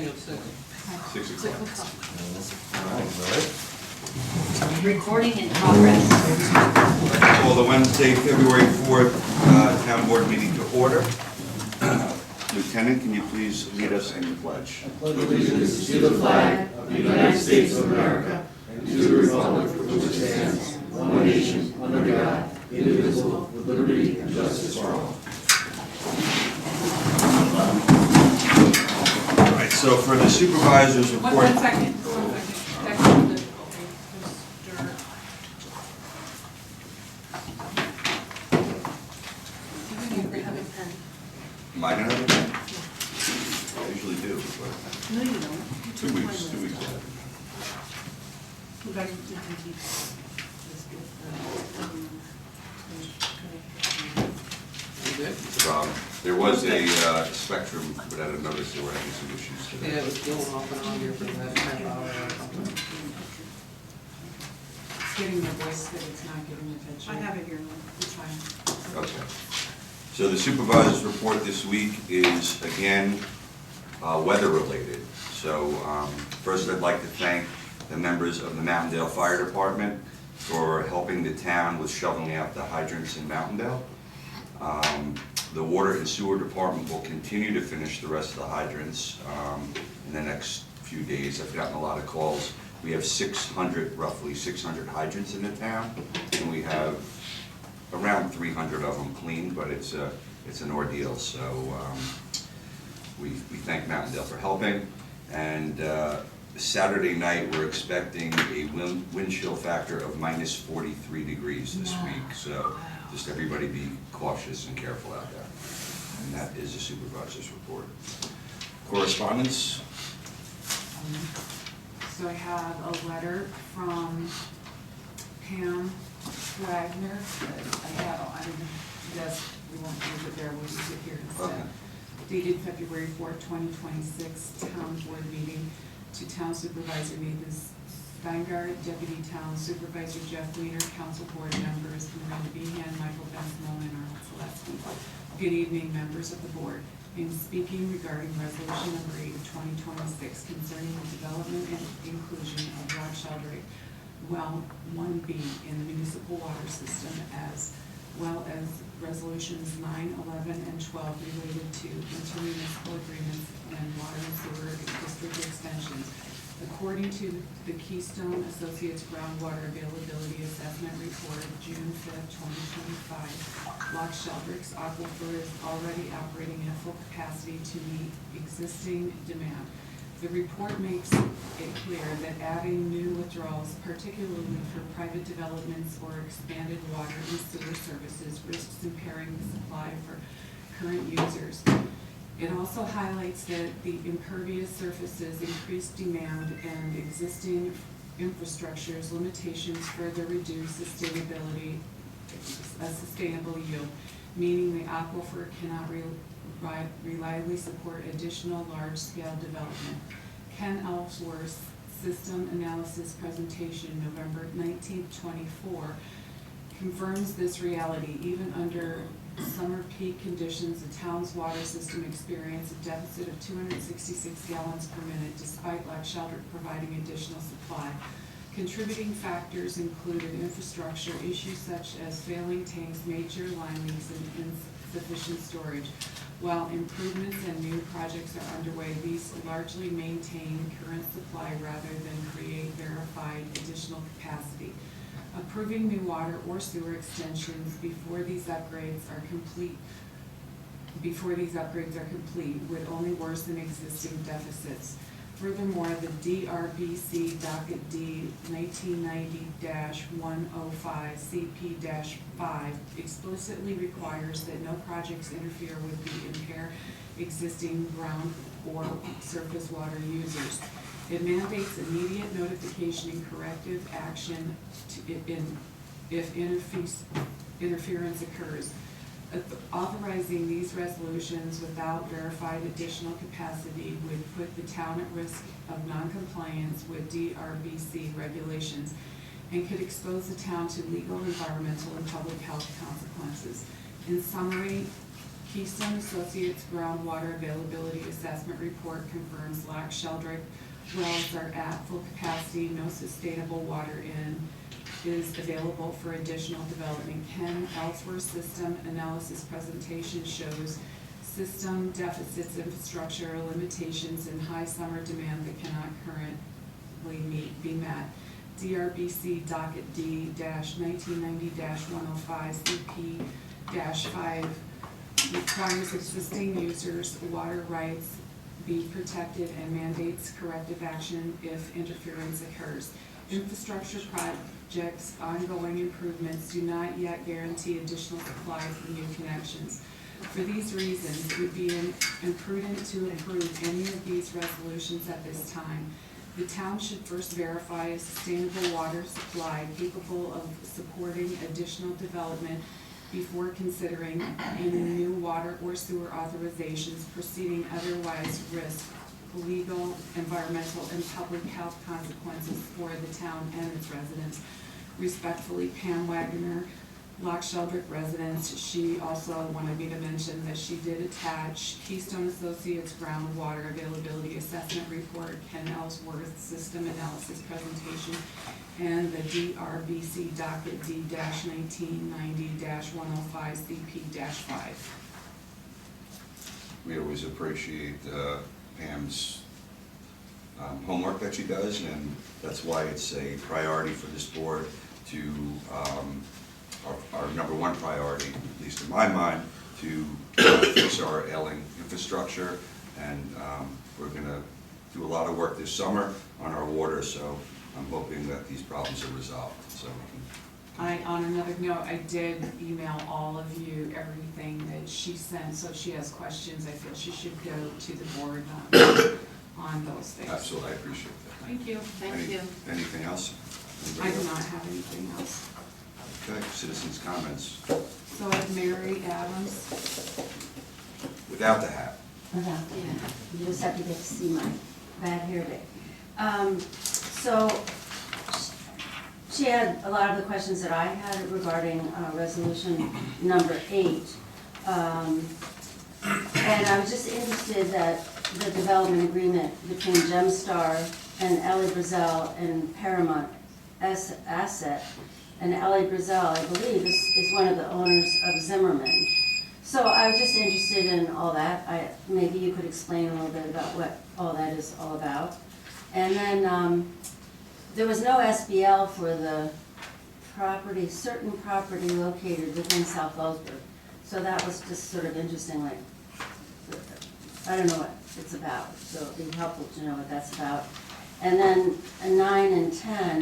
Daniel, second. 6 o'clock. All right. Recording in progress. I call the Wednesday, February 4th Town Board meeting to order. Lieutenant, can you please lead us in the pledge? I pledge allegiance to the flag of the United States of America and to the republic for which it stands, one nation, under God, indivisible, with liberty and justice for all. All right, so for the supervisor's report. One second. Am I going to have a pen? I usually do, but No, you don't. 2 weeks. You guys can keep this there was a spectrum without a notice. They were having some issues today. Yeah, it was going off and on here for that half hour or something. It's getting the voice, but it's not getting the picture. I have it here. It's fine. Okay. So the supervisor's report this week is, again, weather-related. So first I'd like to thank the members of the Mountaindale Fire Department for helping the town with shoveling out the hydrants in Mountaindale. The Water and Sewer Department will continue to finish the rest of the hydrants in the next few days. I've gotten a lot of calls. We have roughly 600 hydrants in the town, and we have around 300 of them cleaned, but it's an ordeal. So we thank Mountaindale for helping. And Saturday night we're expecting a wind chill factor of minus 43 degrees this week. So just everybody be cautious and careful out there. And that is the supervisor's report. Correspondence? So I have a letter from Pam Wagner. I don't know, we won't use it there, we'll use it here instead. Okay. Dated February 4th, 2026, Town Board meeting to Town Supervisor Nathan Steingart, Deputy Town Supervisor Jeff Weiner, Council Board members Miranda Behan, Michael Bensimon, and Arnold Selesky. Good evening, members of the Board. In speaking regarding Resolution Number 8 of 2026 concerning the development and inclusion of rock sheltering, well 1B in the municipal water system, as well as Resolutions 9, 11, and 12 related to intermunicipal agreements and water and sewer district extensions. According to the Keystone Associates Groundwater Availability Assessment Report of June 5th, 2025, Loch Sheldrick's aquifer is already operating at full capacity to meet existing demand. The report makes it clear that adding new withdrawals, particularly for private developments or expanded water and sewer services, risks impairing the supply for current users. It also highlights that the impervious surfaces, increased demand, and existing infrastructure's limitations further reduce sustainable yield, meaning the aquifer cannot reliably support additional large-scale development. Ken Ellsworth's System Analysis presentation, November 19, 24, confirms this reality. Even under summer peak conditions, the town's water system experienced a deficit of 266 gallons per minute, despite Loch Sheldrick providing additional supply. Contributing factors included infrastructure issues such as failing tanks, major line leaks, and insufficient storage. While improvements and new projects are underway, these largely maintain current supply rather than create verified additional capacity. Approving new water or sewer extensions before these upgrades are complete would only worsen existing deficits. Furthermore, the DRBC Docket D 1990-105 CP-5 explicitly requires that no projects interfere with the impaired existing ground or surface water users. It mandates immediate notification and corrective action if interference occurs. Authorizing these resolutions without verified additional capacity would put the town at risk of noncompliance with DRBC regulations and could expose the town to legal, environmental, and public health consequences. In summary, Keystone Associates groundwater availability assessment report confirms Loch Sheldrick wells are at full capacity, no sustainable water is available for additional development. Ken Ellsworth system analysis presentation shows system deficits, infrastructure limitations, and high summer demand that cannot currently be met. DRBC docket D-1990-105 CP-5 requires existing users' water rights be protected and mandates corrective action if interference occurs. Infrastructure projects' ongoing improvements do not yet guarantee additional supply for new connections. For these reasons, it would be imprudent to approve any of these resolutions at this time. The town should first verify a sustainable water supply capable of supporting additional development before considering any new water or sewer authorizations, proceeding otherwise risk legal, environmental, and public health consequences for the town and its residents. Respectfully, Pam Wagner, Loch Sheldrick residents. She also wanted me to mention that she did attach Keystone Associates groundwater availability assessment report, Ken Ellsworth system analysis presentation, and the DRBC docket D-1990-105 CP-5. We always appreciate Pam's homework that she does, and that's why it's a priority for this board to, our number one priority, at least in my mind, to fix our ailing infrastructure. And we're going to do a lot of work this summer on our water, so I'm hoping that these problems are resolved. So we can. On another note, I did email all of you everything that she sent, so if she has questions, I feel she should go to the board on those things. Absolutely, I appreciate that. Thank you. Thank you. Anything else? I Anybody do else? not have anything else. Okay, citizens' comments. So I have Mary Adams. Without the hat. Yeah, you just have to get to see my bad hair day. So she had a lot of the questions that I had regarding resolution number 8. And I was just interested that the development agreement between Gemstar and Ellie Brazel and Paramount Asset, and Ellie Brazel, I believe, is one of the owners of Zimmerman. So I was just interested in all that. Maybe you could explain a little bit about what all that is all about. And then there was no SBL for the property, certain property located within South Fallsburg. So that was just sort of interesting, like, I don't know what it's about, so it'd be helpful to know what that's about. And then 9 and 10,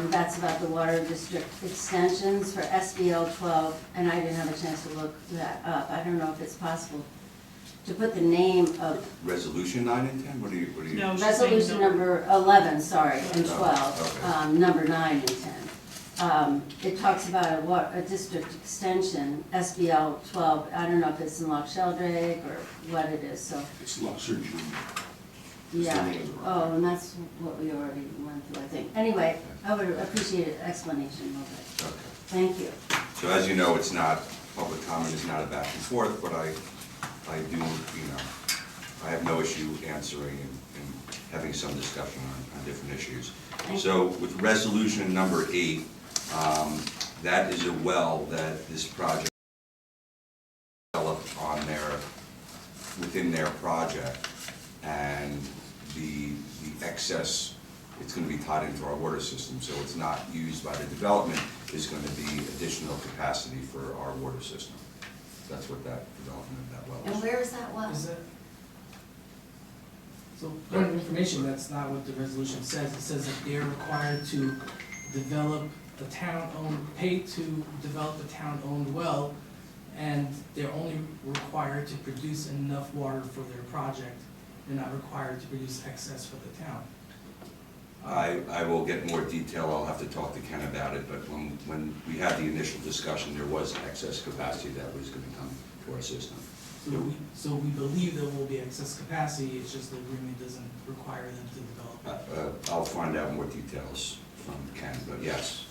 that's about the water district extensions for SBL 12, and I didn't have a chance to look that up. I don't know if it's possible to put the name of Resolution 9 and 10? What do you? No. resolution number 11, sorry, and 12, okay. number 9 and 10. It talks about a district extension, SBL 12. I don't know if it's in Loch Sheldrick or what it is, so. It's Luxor Junior. Yeah, oh, and that's what we already went through, I think. Anyway, I would appreciate an explanation a little bit. Okay. Thank you. So as you know, it's not, public comment is not a back and forth, but I do, I have no issue answering and having some discussion on different issues. So with resolution number 8, that is a well that this project developed on within their project, and the excess, it's going to be tied into our water system, so it's not used by the development, is going to be additional capacity for our water system. That's what that development of that well And is. where is that well? Is it? So, point of information, that's not what the resolution says. It says that they're required to develop the town-owned, pay to develop the town-owned well, and they're only required to produce enough water for their project. They're not required to produce excess for the town. I will get more detail, I'll have to talk to Ken about it, but when we had the initial discussion, there was excess capacity that was going to come to our system. So we believe there will be excess capacity, it's just the agreement doesn't require them to develop it. I'll find out more details from Ken, but yes.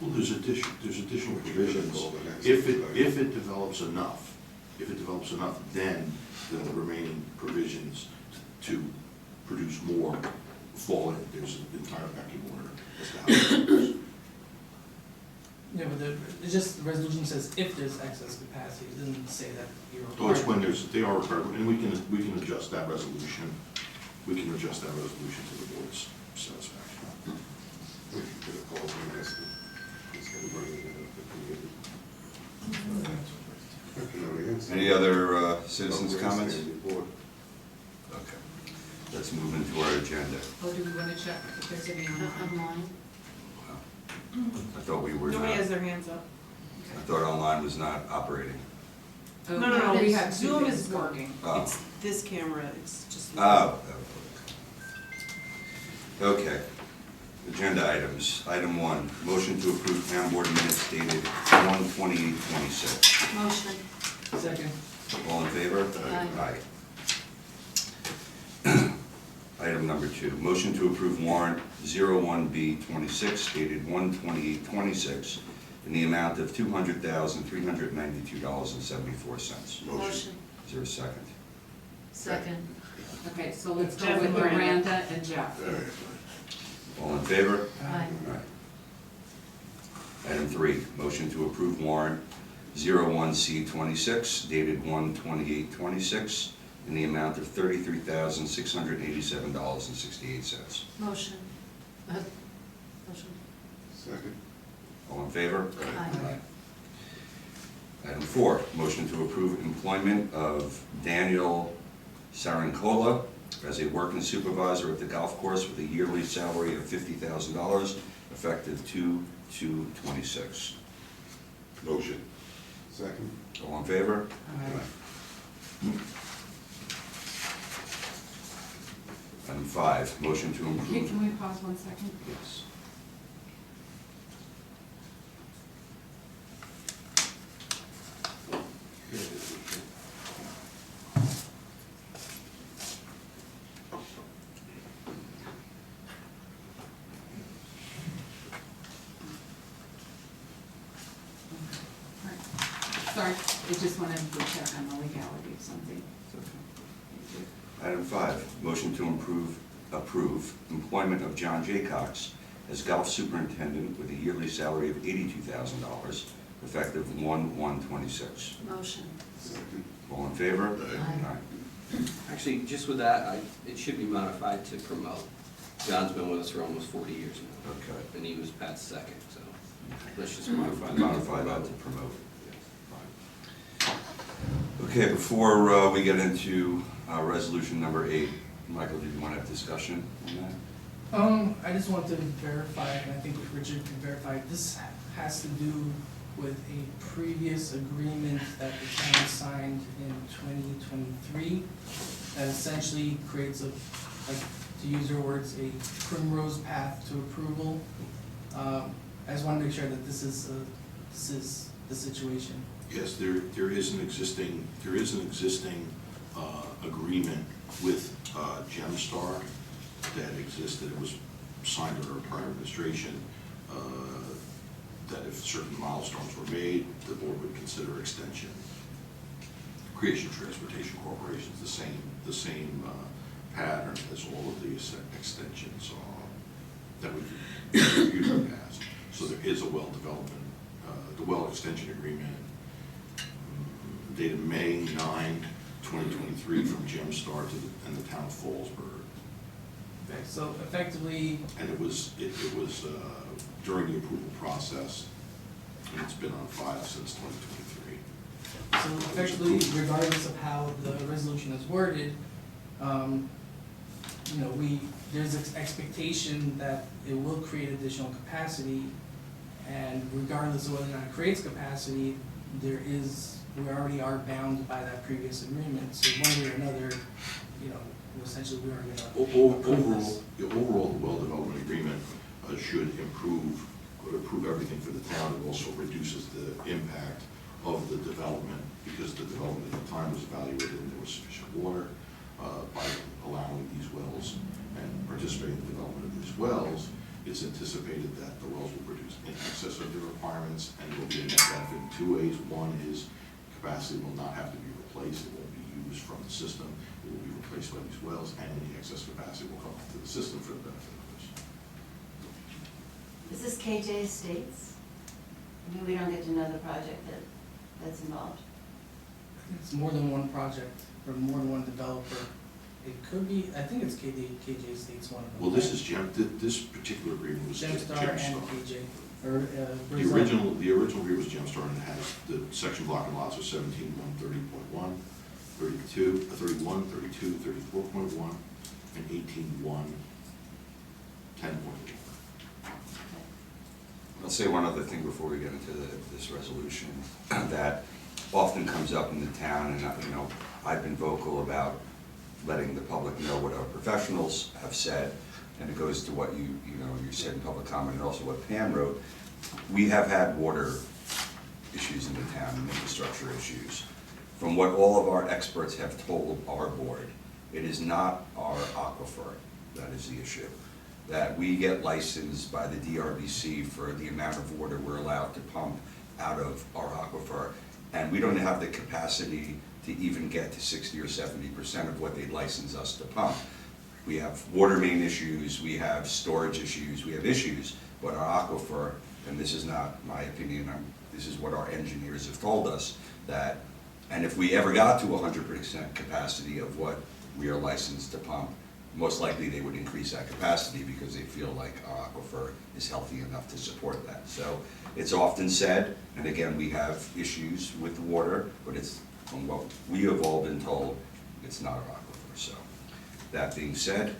Well, there's additional provisions. If it develops enough, If it develops enough, then the remaining provisions to produce more fall in. There's an entire pecking order as to how it goes. Yeah, but it's just, the resolution says if there's excess capacity, it doesn't say that you're So it's when required. they are required, and we can adjust that resolution. We can adjust that resolution to the board's satisfaction. We can put a pause on this. Is anybody against it? Any other citizens' Yes, comments? and report. Okay. Let's move into our agenda. Or do we want to check if there's any online? Online? I thought we were not, Nobody has I their hands up. thought online was not operating. Oh, No, we have two Zoom things is going. working. Oh. It's this camera, it's just. Oh. Okay. Agenda items. Item 1, motion to approve town board minutes dated 1/28/26. Motion. Second, All in favor? Aye. Aye. Item number 2, motion to approve warrant 01B26 dated 1/28/26 in the amount of $200,392.74. Motion. Is there a second? Second. Okay, so let's go Jeff with and Miranda. Miranda and Jeff. All in favor? Aye. Aye. Item 3, motion to approve warrant 01C26 dated 1/28/26 in the amount of $33,687.68. Motion. Motion. Second. All in favor? Aye. Item 4, motion to approve employment of Daniel Sarancola as a working supervisor at the golf course with a yearly salary of $50,000 effective 2/2/26. Motion. Second. All in favor? Aye. Item 5, motion to Okay, approve. can we pause 1 second? Yes. Sorry, I just wanted to check on the legality of something. Item 5, motion to approve employment of John J. Cox as golf superintendent with a yearly salary of $82,000 effective 1/1/26. Motion. Second. All in favor? Aye. Actually, just with that, it should be modified to promote. John's been with us for almost 40 years now, Okay. and he was Pat's second, so let's just modify that. Modify that to promote. Okay, before we get into resolution number 8, Michael, did you want to have discussion on that? I just want to verify, and I think Richard can verify, this has to do with a previous agreement that the town signed in 2023 that essentially creates like, to use your words, a primrose path to approval. I just want to make sure that this is the situation. Yes, there is an existing agreement with Gemstar that existed. It was signed under a prior administration, that if certain milestones were made, the board would consider extension. Creation Transportation Corporation is the same pattern as all of the extensions that we've reviewed in the past. So there is a well development, the well extension agreement dated May 9, 2023 from Gemstar and the town of Fallsburg. Okay, so effectively, And it was during the approval process, and it's been on file since 2023. so effectively, regardless of how the resolution is worded, there's an expectation that it will create additional capacity, and regardless of whether or not it creates capacity, we already are bound by that previous agreement, so one way or another, essentially we are gonna approve this. Overall, the well development agreement should improve everything for the town. It also reduces the impact of the development, because the development at the time was evaluated and there was sufficient water. By allowing these wells and participating in the development of these wells, it's anticipated that the wells will produce in excess of the requirements, and there will be a net benefit in 2 ways. One is capacity will not have to be replaced, it won't be used from the system, it will be replaced by these wells, and any excess capacity will come to the system for the benefit of others. Is this KJ Estates? Maybe we don't get to know the project that's involved. It's more than one project, or more than one developer. It could be, I think it's KJ Estates one of them. Well, this is this particular agreement was Gemstar Gemstar. and KJ, or, The Brazil. original agreement was Gemstar, and it has the section block and lots of 17.130.1, 32, 31, 32, 34.1, and 18.1, 10.1. I'll say one other thing before we get into this resolution that often comes up in the town, and you know, I've been vocal about letting the public know what our professionals have said, and it goes to what you said in public comment, and also what Pam wrote. We have had water issues in the town and infrastructure issues. From what all of our experts have told our board, it is not our aquifer that is the issue. That we get licensed by the DRBC for the amount of water we're allowed to pump out of our aquifer, and we don't have the capacity to even get to 60 or 70% of what they license us to pump. We have water main issues, we have storage issues, we have issues, but our aquifer, and this is not my opinion, this is what our engineers have told us, that, and if we ever got to 100% capacity of what we are licensed to pump, most likely they would increase that capacity because they feel like our aquifer is healthy enough to support that. So it's often said, and again, we have issues with the water, but it's, from what we have all been told, it's not our aquifer. So that being said,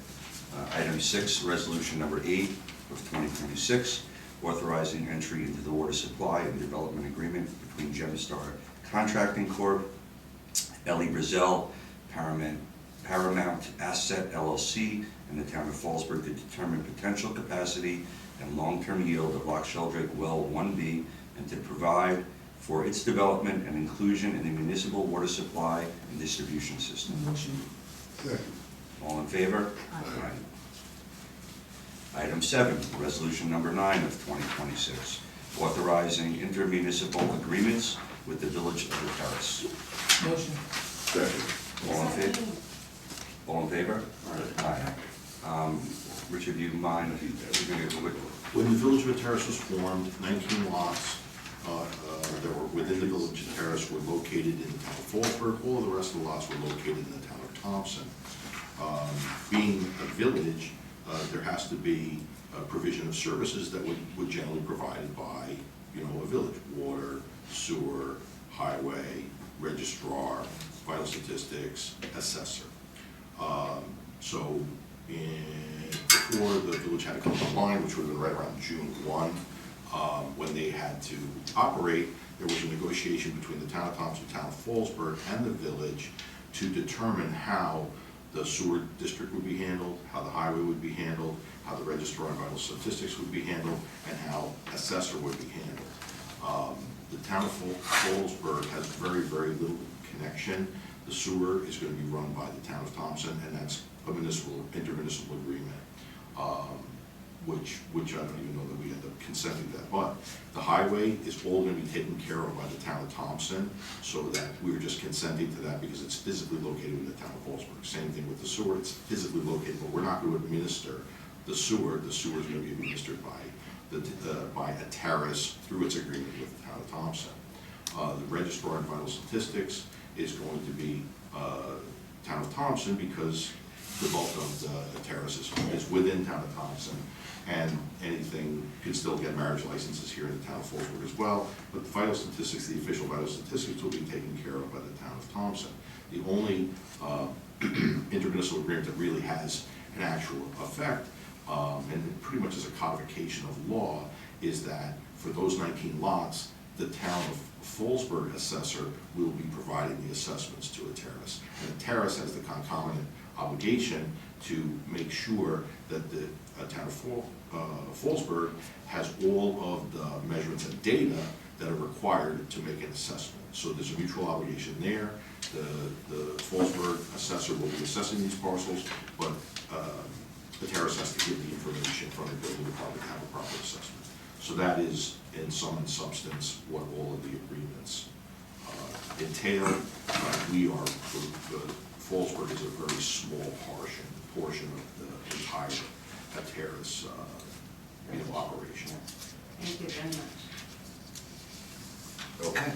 item 6, resolution number 8 of 2026, authorizing entry into the water supply and development agreement between Gemstar Contracting Corp., Ellie Brazil, Paramount Asset LLC, and the town of Fallsburg to determine potential capacity and long-term yield of Loch Sheldrake Well 1B, and to provide for its development and inclusion in the municipal water supply and distribution system. Motion. All in favor? Aye. Item 7, resolution number 9 of 2026, authorizing intermunicipal agreements with the Village of the Terrace. Motion. All in favor? All in favor? Aye. Richard, do you mind if you're going to go with? When the Village of the Terrace was formed, 19 lots that were within the Village of the Terrace were located in the town of Fallsburg. All of the rest of the lots were located in the town of Thompson. Being a village, there has to be a provision of services that would generally be provided by, a village: water, sewer, highway, registrar, vital statistics, assessor. So before the village had to come online, which would have been right around June 1, when they had to operate, there was a negotiation between the town of Thompson, town of Fallsburg, and the village to determine how the sewer district would be handled, how the highway would be handled, how the registrar and vital statistics would be handled, and how assessor would be handled. The town of Fallsburg has very, very little connection. The sewer is going to be run by the town of Thompson, and that's a intermunicipal agreement, which I don't even know that we end up consenting to that. But the highway is all going to be taken care of by the town of Thompson, so that we were just consenting to that because it's physically located in the town of Fallsburg. Same thing with the sewer, it's physically located, but we're not going to administer the sewer. The sewer is going to be administered by a terrace through its agreement with the town of Thompson. The registrar and vital statistics is going to be town of Thompson because the bulk of the terrace is within town of Thompson, and anything could still get marriage licenses here in the town of Fallsburg as well, but the vital statistics, the official vital statistics, will be taken care of by the town of Thompson. The only intermunicipal agreement that really has an actual effect, and pretty much is a codification of law, is that for those 19 lots, the town of Fallsburg assessor will be providing the assessments to a terrace. And the terrace has the concomitant obligation to make sure that the town of Fallsburg has all of the measurements and data that are required to make an assessment. So there's a mutual obligation there. The Fallsburg assessor will be assessing these parcels, but the terrace has to give the information from the building department to have a proper assessment. So that is, in sum and substance, what all of the agreements entail. We are, Fallsburg is a very small portion of the entire terrace operation. Thank you very much. Okay.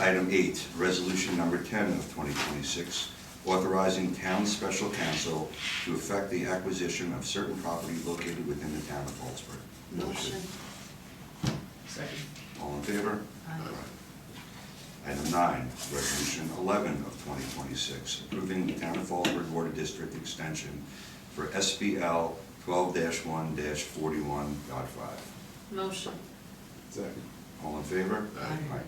Item 8, resolution number 10 of 2026, authorizing town special counsel to effect the acquisition of certain property located within the town of Fallsburg. Motion. Second. All in favor? Aye. Item 9, resolution 11 of 2026, approving the town of Fallsburg Water District extension for SBL 12-1-41.5. Motion. Second. All in favor? Aye.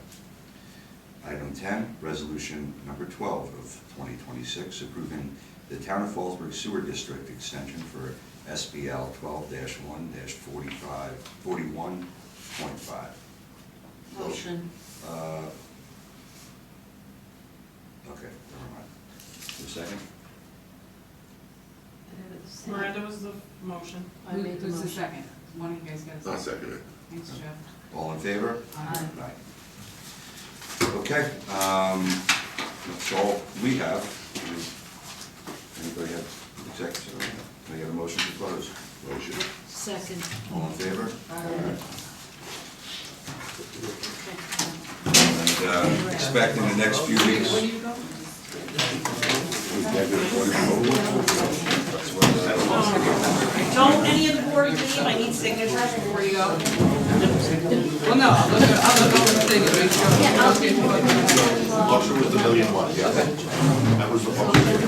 Item 10, resolution number 12 of 2026, approving the town of Fallsburg Sewer District extension for SBL 12-1-41.5. Motion. Okay, never mind. The second? Miranda was the motion. I made the Who's the motion. second? One of you guys got a I'll second. second it. Thanks, Jeff. All in favor? Aye. Okay, that's all we have. Anybody have executive? Can I get a motion to close? Motion. Second. All in favor? Aye. And expect in the next few weeks. Don't any of the board leave, I need signatures before you go. Well, no, I'll look over the thing and make sure. Motion was the 1,000,001, yeah. That was the motion.